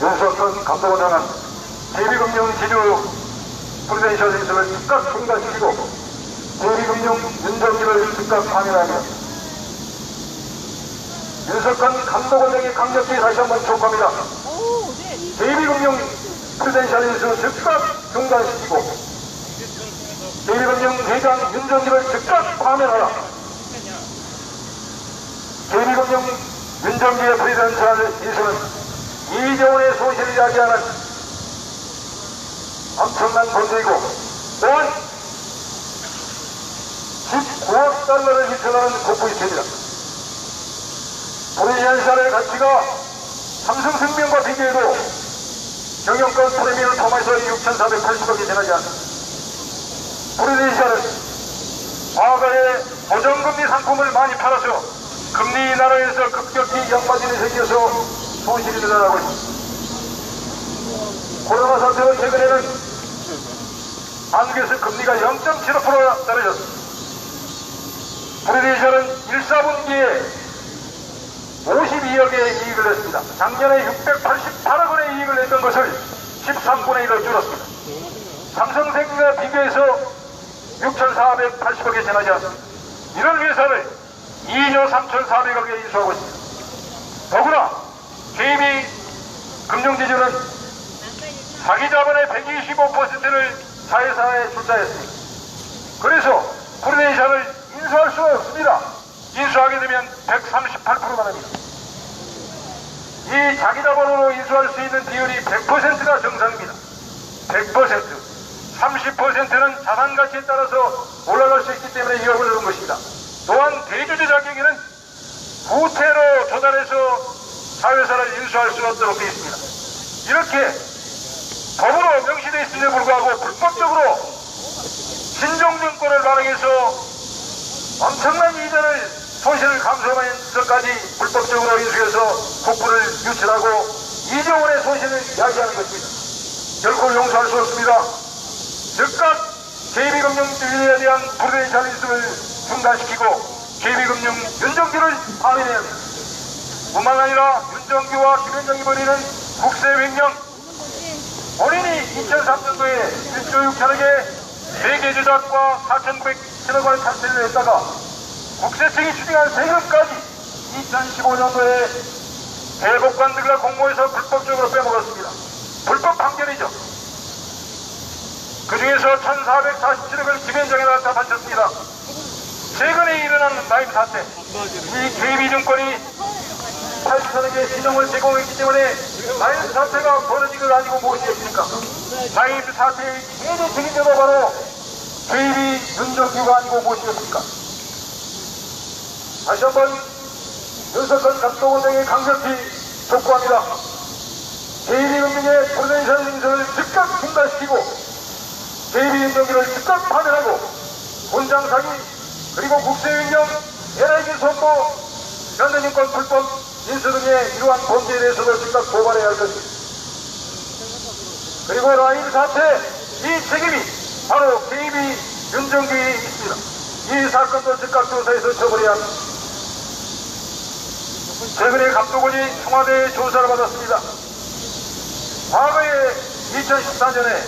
윤석열 감독원장은 대비금융 기조 프리덴셜 인수를 즉각 중단시키고 대비금융 윤정기를 즉각 파면하며 윤석열 감독원장이 강력히 다시 한번 촉구합니다. 대비금융 프리덴셜 인수 즉각 중단시키고 대비금융 회장 윤정기를 즉각 파면하라. 대비금융 윤정기의 프리덴셜 인수는 2조 원의 손실을 야기하는 엄청난 범죄이고 또한 19억 달러를 휘청하는 고프이입니다. 프리덴셜의 가치가 삼성생명과 비교해도 경영권 프리미엄을 포함해서 6,480억이 지나지 않습니다. 프리덴셜은 과거에 고정금리 상품을 많이 팔아서 금리 인하로 급격히 양파진이 생겨서 손실이 늘어나고 있습니다. 코로나 사태로 최근에는 한국에서 금리가 0.75% 떨어졌습니다. 프리덴셜은 1사분기에 52억의 이익을 냈습니다. 작년에 688억 원의 이익을 냈던 것을 13분의 1로 줄었습니다. 삼성생명과 비교해서 6,480억에 지나지 않습니다. 이런 회사를 2조 3,400억에 인수하고 있습니다. 더구나 KB 금융지주는 사기자본의 125%를 자회사에 출자했습니다. 그래서 프리덴셜을 인수할 수 없습니다. 인수하게 되면 138%가 됩니다. 이 자기자본으로 인수할 수 있는 비율이 100%가 정상입니다. 100%. 30%는 자산가치에 따라서 올라갈 수 있기 때문에 위협을 넣은 것입니다. 또한 대주주 자격에는 부채로 조달해서 자회사를 인수할 수 없도록 되어 있습니다. 이렇게 법으로 명시되어 있음에도 불구하고 불법적으로 신종증권을 발행해서 엄청난 이전을 손실을 감수하면서까지 불법적으로 인수해서 국부를 유출하고 2조 원의 손실을 야기하는 것입니다. 결코 용서할 수 없습니다. 즉각 KB금융주의에 대한 프리덴셜 인수를 중단시키고 KB금융 윤정기를 파면해야 합니다. 뿐만 아니라 윤정기와 김현정이 벌이는 국세횡령, 본인이 2003년도에 1조 6천억의 세계 조작과 4,900천억 원의 탈세를 했다가 국세청이 추징한 세금까지 2015년도에 대법관들과 공모해서 불법적으로 빼먹었습니다. 불법 판결이죠. 그 중에서 1,447억을 김현정에다 바쳤습니다. 최근에 일어난 라임 사태, 이 KB증권이 8천억의 신용을 제공했기 때문에 라임 사태가 벌어진 걸 아니고 무엇이겠습니까? 라임 사태의 최대 책임자도 바로 KB 윤정기가 아니고 무엇이겠습니까? 다시 한번 윤석열 감독원장에 강력히 촉구합니다. KB금융의 프리덴셜 인수를 즉각 중단시키고 KB윤정기를 즉각 파면하고 본장사기 그리고 국세횡령, LIG 선보, 현대증권 불법 인수 등의 이러한 범죄에 대해서도 즉각 고발해야 할 것입니다. 그리고 라임 사태 이 책임이 바로 KB 윤정기에 있습니다. 이 사건도 즉각 조사해서 처벌해야 합니다. 최근에 감독원이 청와대에 조사를 받았습니다. 과거에 2014년에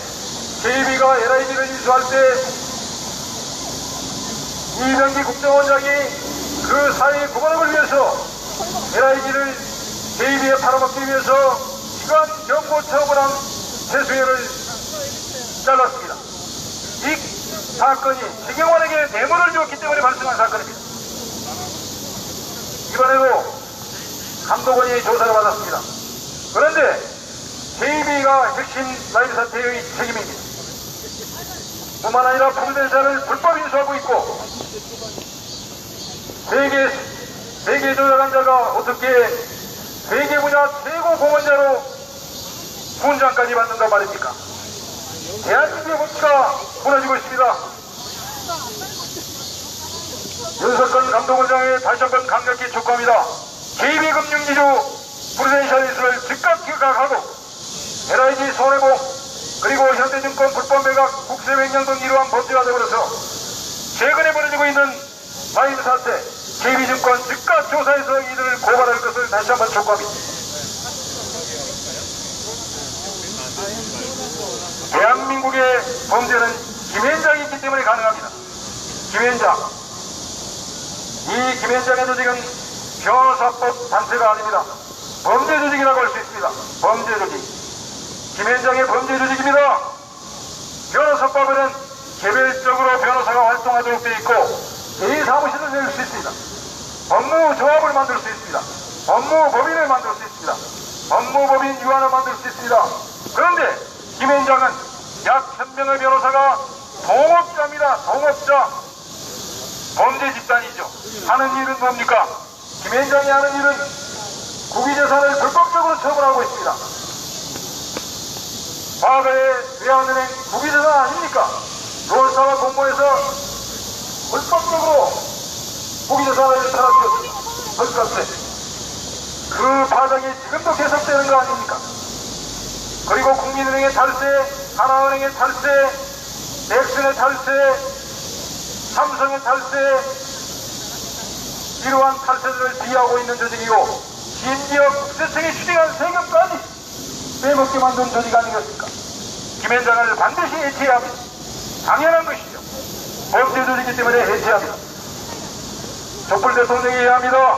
KB가 LIG를 인수할 때 이병기 국정원장이 그 사회의 구원을 위해서 LIG를 KB에 팔아먹기 위해서 기관 경고 처분한 최수혜를 잘랐습니다. 이 사건이 최경환에게 뇌물을 주었기 때문에 발생한 사건입니다. 이번에도 감독원이 조사를 받았습니다. 그런데 KB가 핵심 라임 사태의 책임입니다. 뿐만 아니라 프리덴셜을 불법 인수하고 있고 세계 조작한 자가 어떻게 세계 분야 최고 공헌자로 훈장까지 받는가 말입니까? 대한민국의 법치가 무너지고 있습니다. 윤석열 감독원장에 다시 한번 강력히 촉구합니다. KB금융지주 프리덴셜 인수를 즉각 기각하고 LIG 손해보험 그리고 현대증권 불법 매각 국세횡령 등 이러한 범죄가 되어버려서 최근에 벌어지고 있는 라임 사태 KB증권 즉각 조사해서 이들을 고발할 것을 다시 한번 촉구합니다. 범죄는 김현장이 있기 때문에 가능합니다. 김현장. 이 김현장의 조직은 변호사법 단체가 아닙니다. 범죄 조직이라고 할 수 있습니다. 범죄 조직. 김현장의 범죄 조직입니다. 변호사법에는 개별적으로 변호사가 활동하도록 되어 있고 개인 사무실을 낼 수 있습니다. 법무조합을 만들 수 있습니다. 법무법인을 만들 수 있습니다. 법무법인 유한을 만들 수 있습니다. 그런데 김현장은 약 1000명의 변호사가 동업자입니다. 동업자. 범죄 집단이죠. 하는 일은 뭡니까? 김현장이 하는 일은 국유재산을 불법적으로 처분하고 있습니다. 과거에 외환은행 국유재산 아닙니까? 롤사와 공모해서 불법적으로 국유재산을 팔아주었습니다. 헐값에. 그 파장이 지금도 계속되는 거 아닙니까? 그리고 국민은행의 탈세, 하나은행의 탈세, 넥슨의 탈세, 삼성의 탈세, 이러한 탈세들을 비하고 있는 조직이고 심지어 국세청이 추징한 세금까지 빼먹게 만든 조직 아니겠습니까? 김현장을 반드시 해체해야 합니다. 당연한 것이죠. 범죄 조직이기 때문에 해체합니다. 촛불 대통령이 해야 합니다.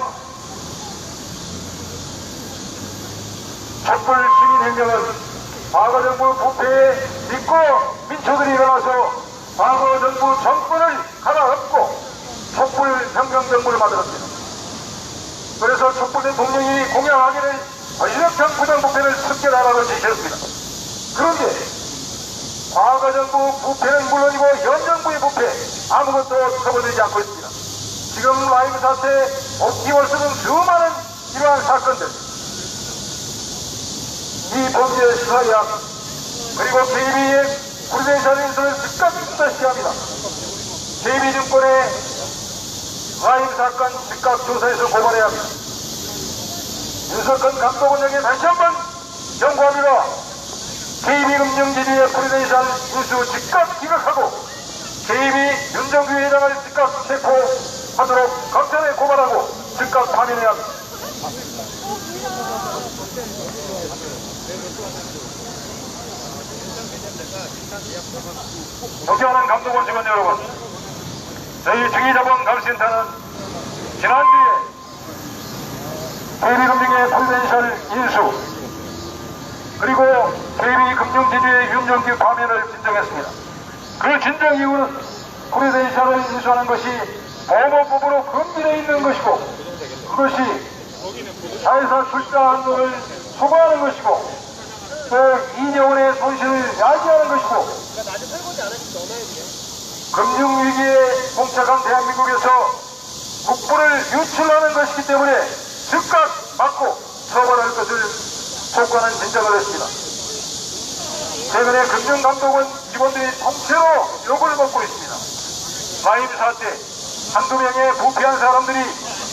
촛불 시민행정은 과거 정부 부패에 믿고 민초들이 일어나서 과거 정부 정권을 갈아엎고 촛불 혁명정부를 만들었습니다. 그래서 촛불 대통령이 공약하기를 권력형 부정부패를 척결하라고 지시했습니다. 그런데 과거 정부 부패는 물론이고 현 정부의 부패 아무것도 처벌되지 않고 있습니다. 지금 라임 사태, 옥기월수 등 수많은 이러한 사건들, 이 범죄 수사약 그리고 KB의 프리덴셜 인수를 즉각 수사시합니다. KB증권의 라임 사건 즉각 조사해서 고발해야 합니다. 윤석열 감독원에게 다시 한번 경고합니다. KB금융지주의 프리덴셜 인수 즉각 기각하고 KB 윤정규 회장을 즉각 체포하도록 검찰에 고발하고 즉각 파면해야 합니다. 존경하는 감독원 직원 여러분, 저희 중위자본감센터는 지난주에 KB금융의 프리덴셜 인수 그리고 KB금융지주의 윤정규 파면을 진정했습니다. 그 진정 이유는 프리덴셜을 인수하는 것이 보호법으로 금지되어 있는 것이고 그것이 자회사 출자한 돈을 소거하는 것이고 또 2년의 손실을 야기하는 것이고 금융위기에 봉착한 대한민국에서 국부를 유출하는 것이기 때문에 즉각 막고 처벌할 것을 촉구하는 진정을 했습니다. 최근에 금융감독원 직원들이 통째로 욕을 먹고 있습니다. 라임 사태, 한두 명의 부패한 사람들이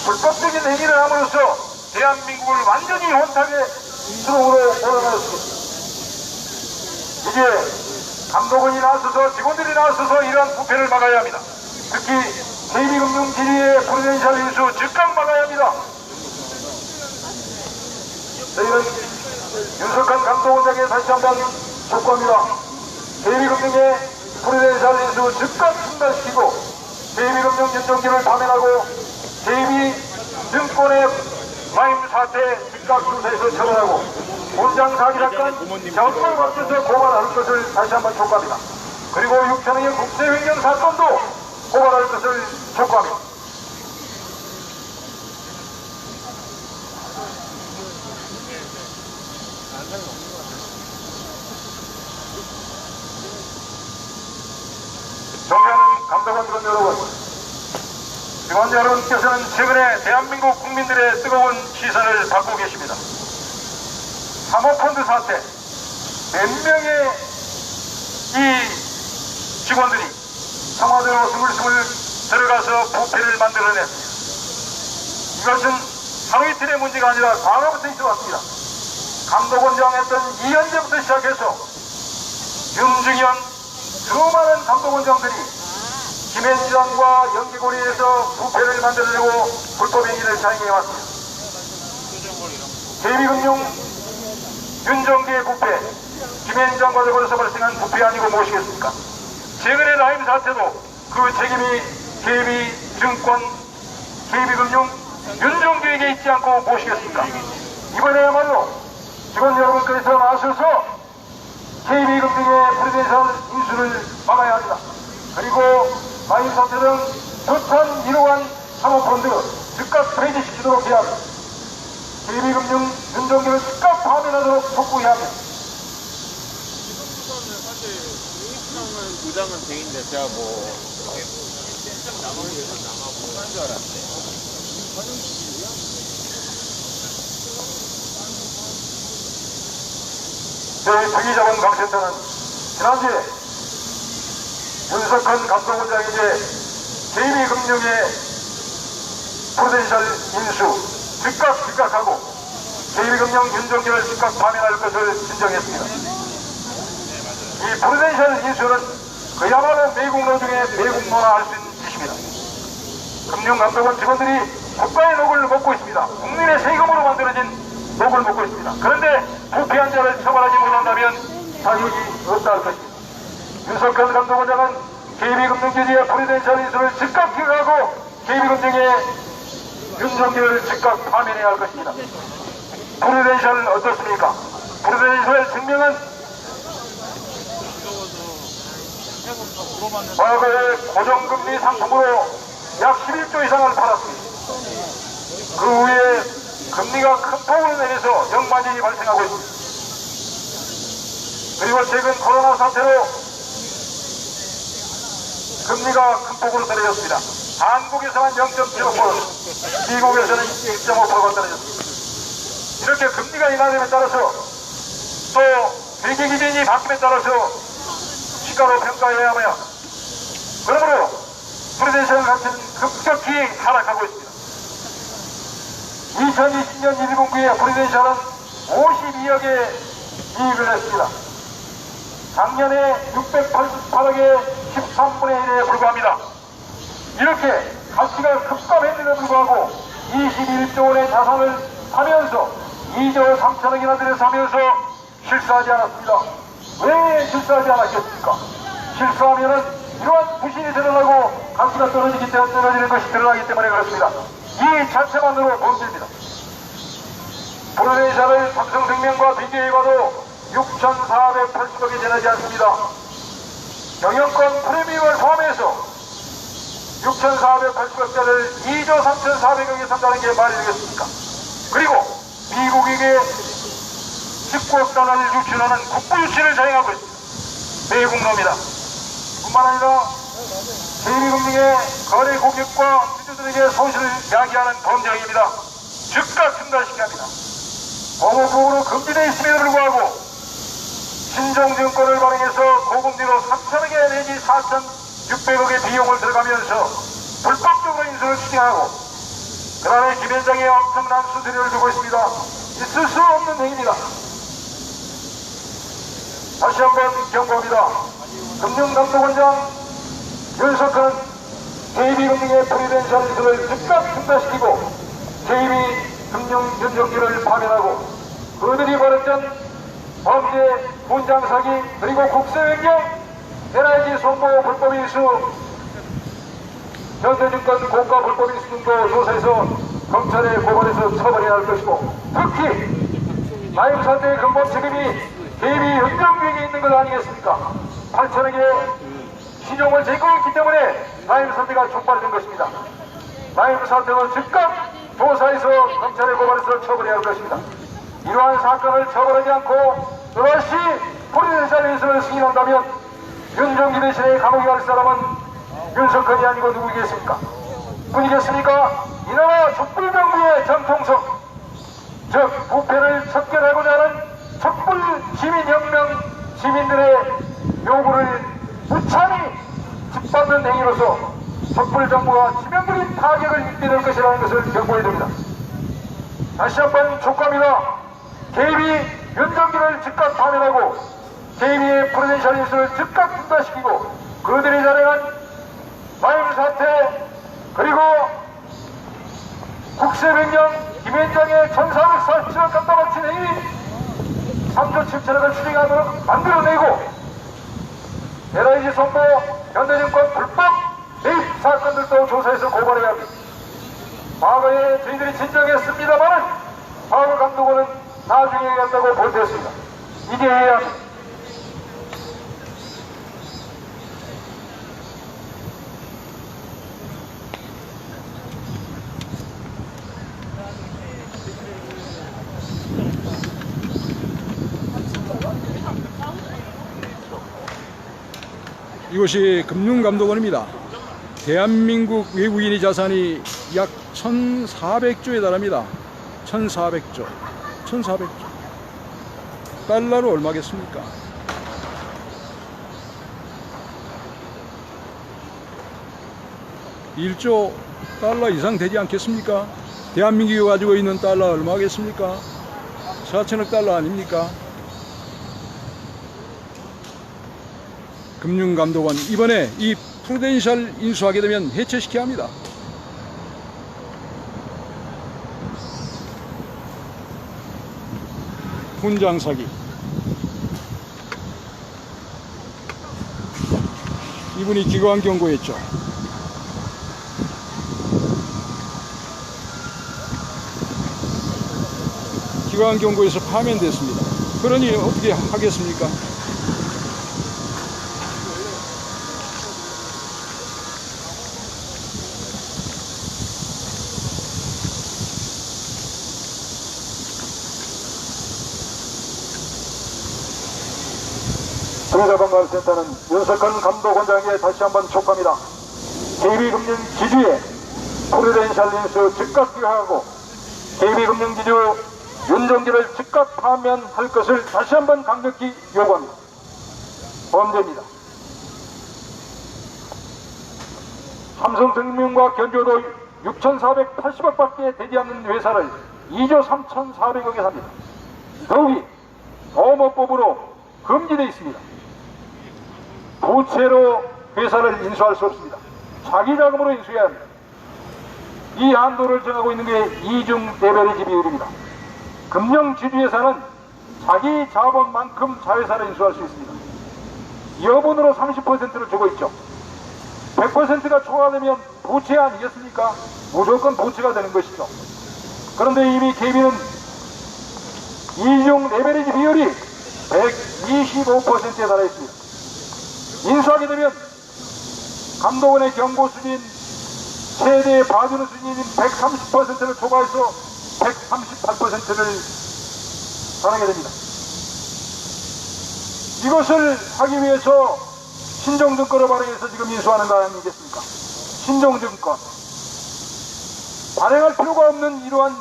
불법적인 행위를 함으로써 대한민국을 완전히 혼탁의 수렁으로 몰아넣었습니다. 이제 감독원이 나서서 직원들이 나서서 이러한 부패를 막아야 합니다. 특히 KB금융지주의 프리덴셜 인수 즉각 막아야 합니다. 저희는 윤석한 감독원장에 다시 한번 촉구합니다. KB금융의 프리덴셜 인수 즉각 중단시키고 KB금융 윤정기를 파면하고 KB증권의 라임 사태 즉각 수사에서 처벌하고 본장 사기 사건 정말 맞춰서 고발할 것을 다시 한번 촉구합니다. 그리고 6천억의 국세횡령 사건도 고발할 것을 촉구합니다. 존경하는 감독원 직원 여러분, 직원 여러분께서는 최근에 대한민국 국민들의 뜨거운 시선을 받고 계십니다. 사모펀드 사태, 몇 명의 이 직원들이 청와대로 스물스물 들어가서 부패를 만들어냈습니다. 이것은 하루 이틀의 문제가 아니라 과거부터 있어왔습니다. 감독원장 했던 이현재부터 시작해서 윤중현, 수많은 감독원장들이 김현장과 연계고리에서 부패를 만들려고 불법 행위를 자행해왔습니다. KB금융 윤정기의 부패, 김현장과 더불어서 발생한 부패 아니고 무엇이겠습니까? 최근의 라임 사태도 그 책임이 KB증권, KB금융, 윤종규에게 있지 않고 무엇이겠습니까? 이번에야말로 직원 여러분께서 나서서 KB금융의 프리덴셜 인수를 막아야 합니다. 그리고 라임 사태 등 부탄 이러한 사모펀드 즉각 폐지시키도록 해야 합니다. KB금융 윤종규를 즉각 파면하도록 촉구해야 합니다. 부장은 돼있는데 제가 남아고 끝난 줄 알았는데. 저희 특이자본관센터는 지난주에 윤석한 감독원장에게 KB금융의 프루덴셜 인수 즉각하고 KB금융 윤종규를 즉각 파면할 것을 진정했습니다. 이 프루덴셜 인수는 그야말로 매국노 중에 매국노라 할 수 있는 짓입니다. 금융감독원 직원들이 국가의 녹을 먹고 있습니다. 국민의 세금으로 만들어진 녹을 먹고 있습니다. 그런데 부패한 자를 처벌하지 못한다면 자격이 없다 할 것입니다. 윤석열 감독원장은 KB금융주주의 프루덴셜 인수를 즉각 기각하고 KB금융의 윤종규를 즉각 파면해야 할 것입니다. 프루덴셜 어떻습니까? 프루덴셜 증명은 과거에 고정금리 상품으로 약 11조 이상을 팔았습니다. 그 후에 금리가 큰 폭으로 내려서 역마진이 발생하고 있습니다. 그리고 최근 코로나 사태로 금리가 큰 폭으로 떨어졌습니다. 한국에서는 0.75%, 미국에서는 1.5%가 떨어졌습니다. 이렇게 금리가 인하됨에 따라서 또 회계기준이 바뀜에 따라서 시가로 평가해야 하며, 그러므로 프루덴셜 같은 급격히 하락하고 있습니다. 2020년 1분기에 프루덴셜은 52억의 이익을 냈습니다. 작년에 688억의 13분의 1에 불과합니다. 이렇게 가치가 급감했는데도 불구하고 21조 원의 자산을 사면서 2조 3천억이나 들여서 하면서 실수하지 않았습니다. 왜 실수하지 않았겠습니까? 실수하면은 이러한 부실이 드러나고 가치가 떨어지는 것이 드러나기 때문에 그렇습니다. 이 자체만으로 범죄입니다. 프루덴셜의 삼성생명과 비교해봐도 6,480억이 지나지 않습니다. 경영권 프리미엄을 포함해서 6,480억짜리를 2조 3,400억에 산다는 게 말이 되겠습니까? 그리고 미국에게 19억 달러를 유출하는 국부 유치를 자행하고 있습니다. 매국노입니다. 뿐만 아니라 KB금융의 거래 고객과 주주들에게 손실을 야기하는 범죄입니다. 즉각 중단시켜야 합니다. 법무부로 금지되어 있음에도 불구하고 신종증권을 발행해서 고금리로 3천억에 내지 4,600억의 비용을 들어가면서 불법적으로 인수를 추진하고 그 다음에 김현장에 엄청난 수수료를 주고 있습니다. 있을 수 없는 행위입니다. 다시 한번 경고합니다. 금융감독원장 윤석열은 KB금융의 프루덴셜 인수를 즉각 중단시키고 KB금융 윤종규를 파면하고 그들이 벌였던 범죄, 분장 사기, 그리고 국세횡령, NIG 손보 불법 인수, 현대증권 고가 불법 인수 등도 조사해서 검찰에 고발해서 처벌해야 할 것이고, 특히 라임 사태의 근본 책임이 KB 윤종규에게 있는 것 아니겠습니까? 8천억의 신용을 제공했기 때문에 라임 사태가 촉발된 것입니다. 라임 사태는 즉각 조사해서 검찰에 고발해서 처벌해야 할 것입니다. 이러한 사건을 처벌하지 않고 또다시 프루덴셜 인수를 승인한다면 윤종규 대신에 감옥에 갈 사람은 윤석열이 아니고 누구겠습니까? 뿐이겠습니까? 이 나라 촛불정부의 정통성, 즉 부패를 척결하고자 하는 촛불 시민혁명 시민들의 요구를 무참히 짓밟는 행위로서 촛불정부가 치명적인 타격을 입게 될 것이라는 것을 경고해줍니다. 다시 한번 촉구합니다. KB 윤종규를 즉각 파면하고 KB의 프루덴셜 인수를 즉각 중단시키고 그들이 자행한 라임 사태 그리고 국세변경 김현장의 1,447억 갖다 바친 행위 3조 7천억을 추징하도록 만들어내고 LIG 선보 현대증권 불법 매입 사건들도 조사해서 고발해야 합니다. 과거에 저희들이 진정했습니다만은 과거 감독원은 나중에 해야한다고 보태했습니다. 이게 해야 합니다. 이곳이 금융감독원입니다. 대한민국 외국인의 자산이 약 1,400조에 달합니다. 1,400조. 1,400조. 달러로 얼마겠습니까? (1조) 달러 이상 되지 않겠습니까? 대한민국이 가지고 있는 달러 얼마겠습니까? 4천억 달러 아닙니까? 금융감독원 이번에 이 프루덴셜 인수하게 되면 해체시켜야 합니다. 훈장 사기. 이분이 기관 경고했죠. 기관 경고에서 파면됐습니다. 그러니 어떻게 하겠습니까? 정의자방관센터는 윤석현 감독원장에게 다시 한번 촉구합니다. KB금융 지주의 프루덴셜 인수 즉각 기하하고 KB금융 지주 윤정기를 즉각 파면할 것을 다시 한번 강력히 요구합니다. 범죄입니다. 삼성생명과 견조도 6,480억밖에 되지 않는 회사를 2조 3,400억에 삽니다. 더욱이 어업법으로 금지되어 있습니다. 부채로 회사를 인수할 수 없습니다. 자기 자금으로 인수해야 합니다. 이 한도를 정하고 있는 게 이중 레버리지 비율입니다. 금융 지주회사는 자기 자본만큼 자회사를 인수할 수 있습니다. 여분으로 30%를 주고 있죠. 100%가 초과되면 부채 아니겠습니까? 무조건 부채가 되는 것이죠. 그런데 이미 KB는 이중 레버리지 비율이 125%에 달해 있습니다. 인수하게 되면 감독원의 경고 수준 최대 봐주는 수준인 130%를 초과해서 138%를 달하게 됩니다. 이것을 하기 위해서 신종증권을 발행해서 지금 인수하는 거 아니겠습니까? 신종증권. 발행할 필요가 없는 이러한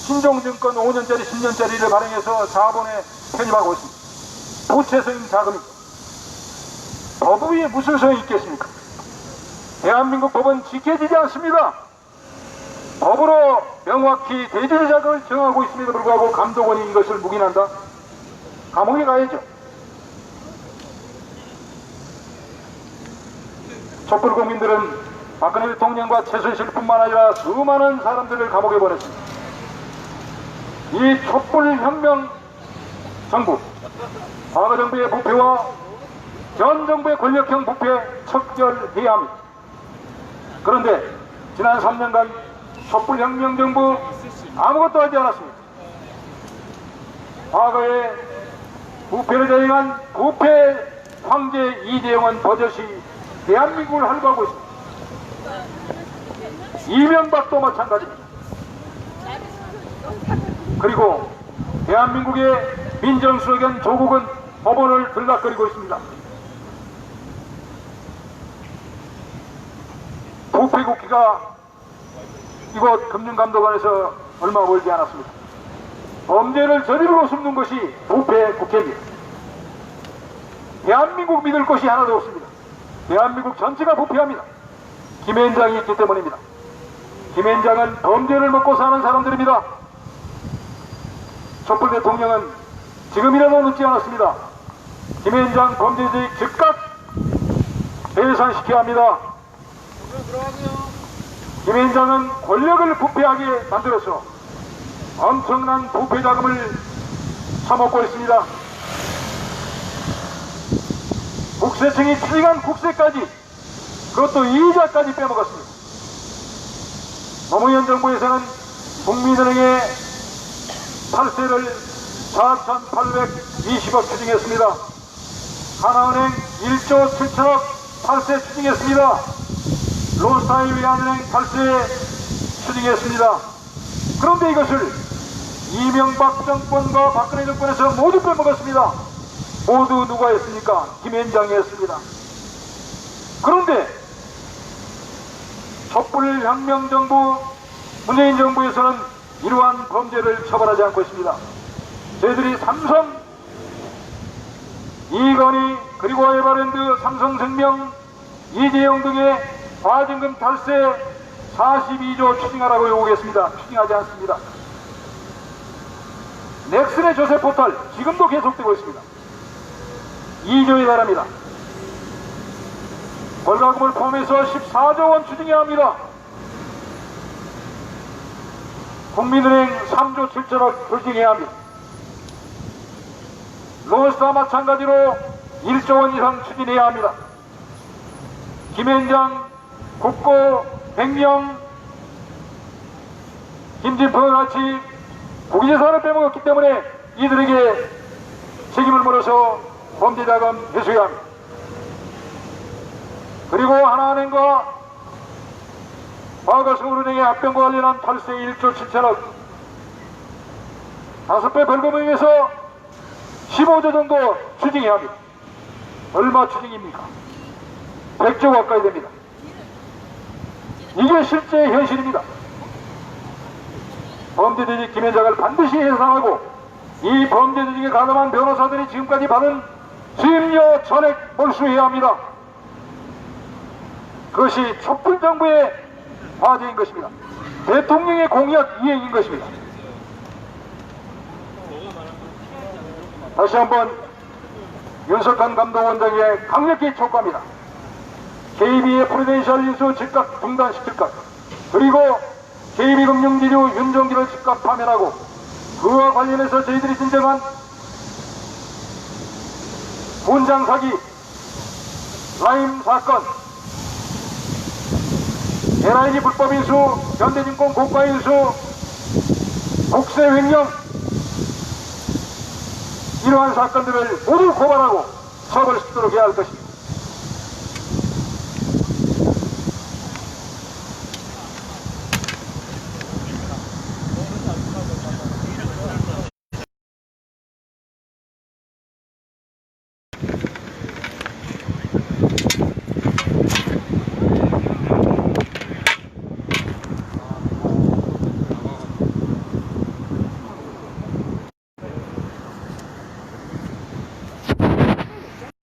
신종증권 5년짜리 10년짜리를 발행해서 자본에 편입하고 있습니다. 부채성 자금입니다. 법 위에 무슨 소용이 있겠습니까? 대한민국 법은 지켜지지 않습니다. 법으로 명확히 대주주 자금을 정하고 있음에도 불구하고 감독원이 이것을 묵인한다? 감옥에 가야죠. 촛불 국민들은 박근혜 대통령과 최순실뿐만 아니라 수많은 사람들을 감옥에 보냈습니다. 이 촛불 혁명 정부, 과거 정부의 부패와 전 정부의 권력형 부패 척결해야 합니다. 그런데 지난 3년간 촛불혁명 정부 아무것도 하지 않았습니다. 과거에 부패를 자행한 부패 황제 이재용은 버젓이 대한민국을 할구하고 있습니다. 이명박도 마찬가지입니다. 그리고 대한민국의 민정수석인 조국은 법원을 들락거리고 있습니다. 부패국기가 이곳 금융감독원에서 얼마 멀지 않았습니다. 범죄를 저지르고 숨는 것이 부패국회입니다. 대한민국 믿을 것이 하나도 없습니다. 대한민국 전체가 부패합니다. 김앤장이 있기 때문입니다. 김앤장은 범죄를 먹고 사는 사람들입니다. 촛불 대통령은 지금이라도 늦지 않았습니다. 김앤장 범죄직 즉각 해산시켜야 합니다. 김앤장은 권력을 부패하게 만들어서 엄청난 부패 자금을 처먹고 있습니다. 국세청이 추징한 국세까지, 그것도 이자까지 빼먹었습니다. 노무현 정부에서는 국민은행의 탈세를 4,820억 추징했습니다. 하나은행 1조 7천억 탈세 추징했습니다. 롯사이 외환은행 탈세 추징했습니다. 그런데 이것을 이명박 정권과 박근혜 정권에서 모두 빼먹었습니다. 모두 누가 했습니까? 김현장이 했습니다. 그런데 촛불혁명정부 문재인 정부에서는 이러한 범죄를 처벌하지 않고 있습니다. 저희들이 삼성, 이건희, 그리고 에버랜드, 삼성생명, 이재용 등의 과징금 탈세 42조 추징하라고 요구했습니다. 추징하지 않습니다. 넥슨의 조세 포털 지금도 계속되고 있습니다. 2조에 달합니다. 벌가금을 포함해서 14조 원 추징해야 합니다. 국민은행 3조 7천억 불징해야 합니다. 롯사 마찬가지로 1조 원 이상 추진해야 합니다. 김현장, 국고, 백령, 김진표와 같이 국유재산을 빼먹었기 때문에 이들에게 책임을 물어서 범죄자금 회수해야 합니다. 그리고 하나은행과 과거 서울은행의 합병과 관련한 탈세 1조 7천억 5배 벌금에 의해서 15조 정도 추징해야 합니다. 얼마 추징입니까? 100조 가까이 됩니다. 이게 실제 현실입니다. 범죄조직 김현장을 반드시 해산하고 이 범죄조직에 가담한 변호사들이 지금까지 받은 수임료 전액 몰수해야 합니다. 그것이 촛불정부의 과제인 것입니다. 대통령의 공약 이행인 것입니다. 다시 한번 윤석한 감독원장에 강력히 촉구합니다. KB의 프리덴셜 인수 즉각 중단시킬 것, 그리고 KB금융지주 윤종기를 즉각 파면하고 그와 관련해서 저희들이 진정한 본장 사기, 라임 사건, LIG 불법 인수, 현대증권 고가 인수, 국세 횡령, 이러한 사건들을 모두 고발하고 처벌시키도록 해야 할 것입니다.